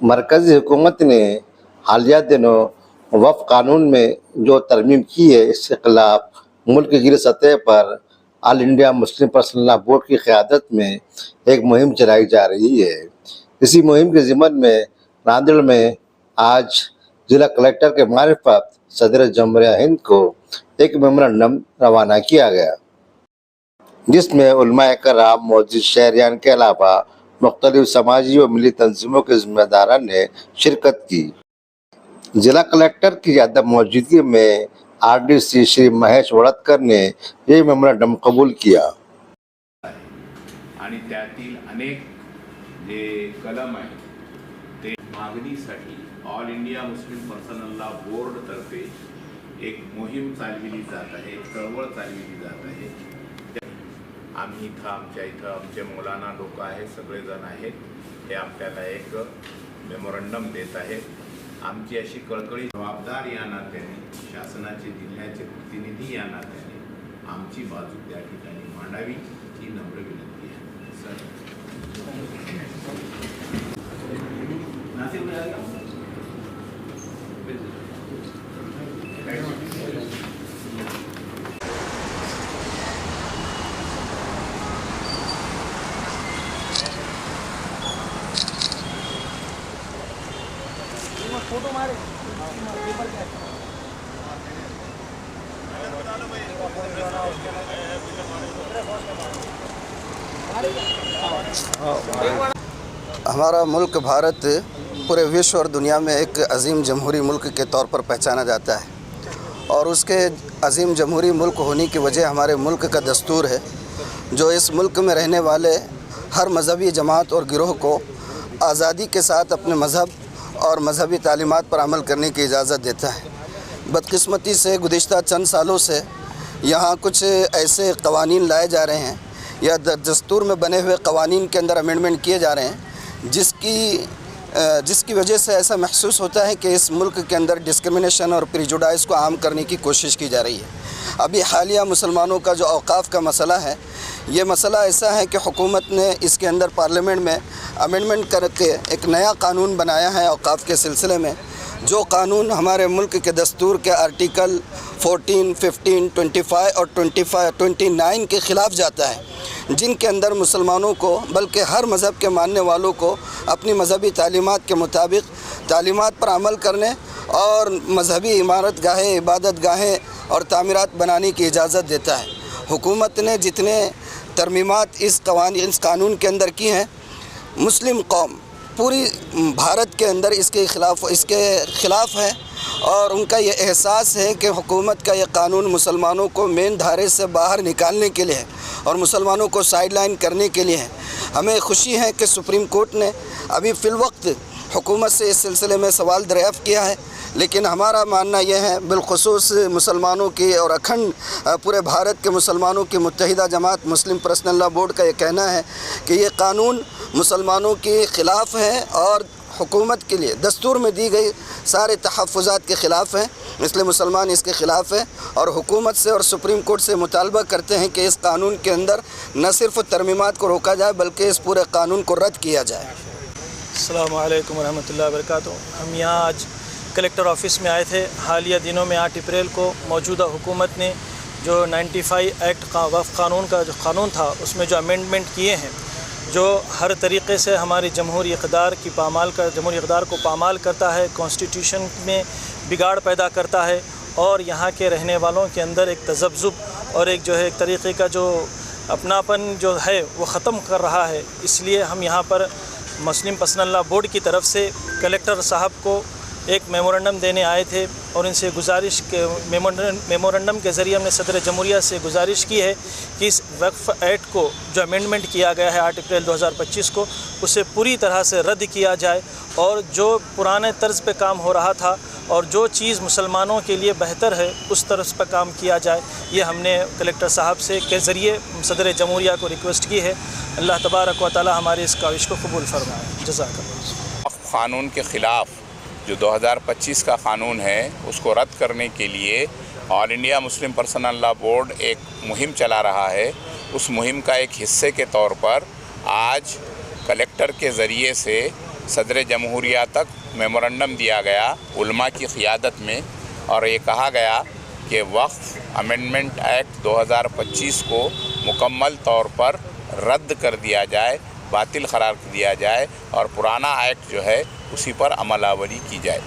مرکزی حکومت نے حالیہ دنوں وقف قانون میں جو ترمیم کی ہے اس کے خلاف ملک کی سطح پر آل انڈیا مسلم پرسنل لا بورڈ کی قیادت میں ایک مہم چلائی جا رہی ہے۔ اسی مہم کے ضمن میں ناندیڑ میں آج ضلع کلکٹر کے معرفت صدر جمہوریہ ہند کو ایک میمورنڈم روانہ کیا گیا، جس میں علماء کرام، موجود شہریان کے علاوہ مختلف سماجی و ملی تنظیموں کے ذمہ داران نے شرکت کی۔ ضلع کلکٹر کی عدم موجودگی میں RDC श्री महेश वडतकर ने ये मेमोरंडम कबूल किया। आणि त्यातील अनेक जे कलम आहेत ते मागणीसाठी all India Muslim personal law board तर्फे एक मोहीम चालविली जात आहे, एक चळवळ चालविली जात आहे। आम्ही इथं आमचे मौलाना लोक आहेत, सगळेजण आहेत, हे आपल्याला एक मेमोरंडम देत आहेत। आमची अशी कळकळी जबाबदार या नात्याने, शासनाचे जिल्ह्याचे प्रतिनिधी या नात्याने आमची बाजू त्या ठिकाणी मांडावी ही नम्र विनंती आहे। सर फोटो मारे हमारा मुल्क भारत पूरे विश्व और दुनिया में एक अजीम जमहूरी मुल्क के तौर पर पहचाना जाता है और उसके अजीम जमहूरी मुल्क होने की वजह हमारे मुल्क का दस्तूर है, जो इस मुल्क में रहने वाले हर मजहबी जमात और गिरोह को आज़ादी के साथ अपने मज़हब और मजहबी तालीमात पर अमल करने की इजाज़त देता है। बदकिस्मती से गुज़िश्ता चंद सालों से यहाँ कुछ ऐसे क़वानीन लाए जा रहे हैं या दस्तूर में बने हुए क़वानीन के अंदर अमेंडमेंट किए जा रहे हैं, जिसकी वजह से ऐसा महसूस होता है कि इस मुल्क के अंदर डिस्क्रिमिनेशन और प्रिजुडाइज को आम करने की कोशिश की जा रही है। अभी हालिया मुसलमानों का जो औकाफ़ का मसला है, ये मसला ऐसा है कि हुकूमत ने इसके अंदर पार्लियामेंट में अमेंडमेंट करके एक नया कानून बनाया है औकाफ़ के सिलसिले में, जो कानून हमारे मुल्क के दस्तूर के आर्टिकल 14, 15, 25 और 29 के ख़िलाफ़ जाता है, जिनके अंदर मुसलमानों को बल्कि हर मज़हब के मानने वालों को अपनी मजहबी तालीमात के मुताबिक तालीमात पर अमल करने और मजहबी इमारत गाहें, इबादत गाहें और तामीरात बनाने की इजाज़त देता है। हुकूमत ने जितने तरमीमात इस कानून के अंदर की हैं, मुस्लिम कौम पूरी भारत के अंदर इसके ख़िलाफ़ है और उनका ये एहसास है कि हुकूमत का ये कानून मुसलमानों को मेन धारे से बाहर निकालने के लिए है और मुसलमानों को साइड लाइन करने के लिए है। हमें खुशी है कि सुप्रीम कोर्ट ने अभी फ़िलवक्त हुकूमत से इस सिलसिले में सवाल दरियाफ़्त किया है, लेकिन हमारा मानना यह है, बिलखुसूस मुसलमानों की और अखंड पूरे भारत के मुसलमानों की मुत्तहिदा जमात मुस्लिम पर्सनल लॉ बोर्ड का ये कहना है कि ये कानून मुसलमानों के ख़िलाफ़ है और हुकूमत के लिए दस्तूर में दी गई सारे तहफ़्फ़ुज़ात के ख़िलाफ़ हैं, इसलिए मुसलमान इसके ख़िलाफ़ है और हुकूमत से और सुप्रीम कोर्ट से मुतालबा करते हैं कि इस कानून के अंदर न सिर्फ तरमीमात को रोका जाए बल्कि इस पूरे कानून को रद्द किया जाए। अस्सलामु अलैकुम वरहमतुल्लाहि वबरकातुहू। हम यहाँ आज कलेक्टर ऑफिस में आए थे। हालिया दिनों में 8 अप्रैल को मौजूदा हुकूमत ने जो 95 एक्ट का वक्फ कानून का जो कानून था उसमें जो अमेंडमेंट किए हैं, जो हर तरीक़े से हमारी जमहूरी इक़्तिदार को पामाल करता है, कॉन्स्टिट्यूशन में बिगाड़ पैदा करता है और यहाँ के रहने वालों के अंदर एक तज़ब्ज़ुब और एक जो है एक तरीक़े का जो अपनापन जो है वो ख़त्म कर रहा है। इसलिए हम यहाँ पर मुस्लिम पर्सनल लॉ बोर्ड की तरफ से कलेक्टर साहब को एक मेमोरेंडम देने आए थे और इनसे गुजारिश के मेमोरेंडम के ज़रिए हमने सदर जमहूरिया से गुजारिश की है कि इस वक्फ एक्ट को जो अमेंडमेंट किया गया है 8 अप्रैल 2025 को, उसे पूरी तरह से रद्द किया जाए और जो पुराने तर्ज पे काम हो रहा था और जो चीज़ मुसलमानों के लिए बेहतर है उस तर्ज पर काम किया जाए। ये हमने कलेक्टर साहब से के ज़रिए सदर जमहूरिया को रिक्वेस्ट की है। अल्लाह तबारक व तआला हमारी इस काविश को कबूल फरमाए। जज़ाकल्लाह। क़ानून के ख़िलाफ़ जो 2025 का क़ानून है उसको रद्द करने के लिए all India Muslim personal law board एक मुहिम चला रहा है। उस मुहिम का एक हिस्से के तौर पर आज कलेक्टर के ज़रिए से صدر جمہوریہ تک میمورنڈم دیا گیا علماء کی قیادت میں، اور یہ کہا گیا کہ وقف امینڈمنٹ ایکٹ 2025 کو مکمل طور پر رد کر دیا جائے، باطل قرار دیا جائے، اور پرانا ایکٹ جو ہے اسی پر عمل آوری کی جائے۔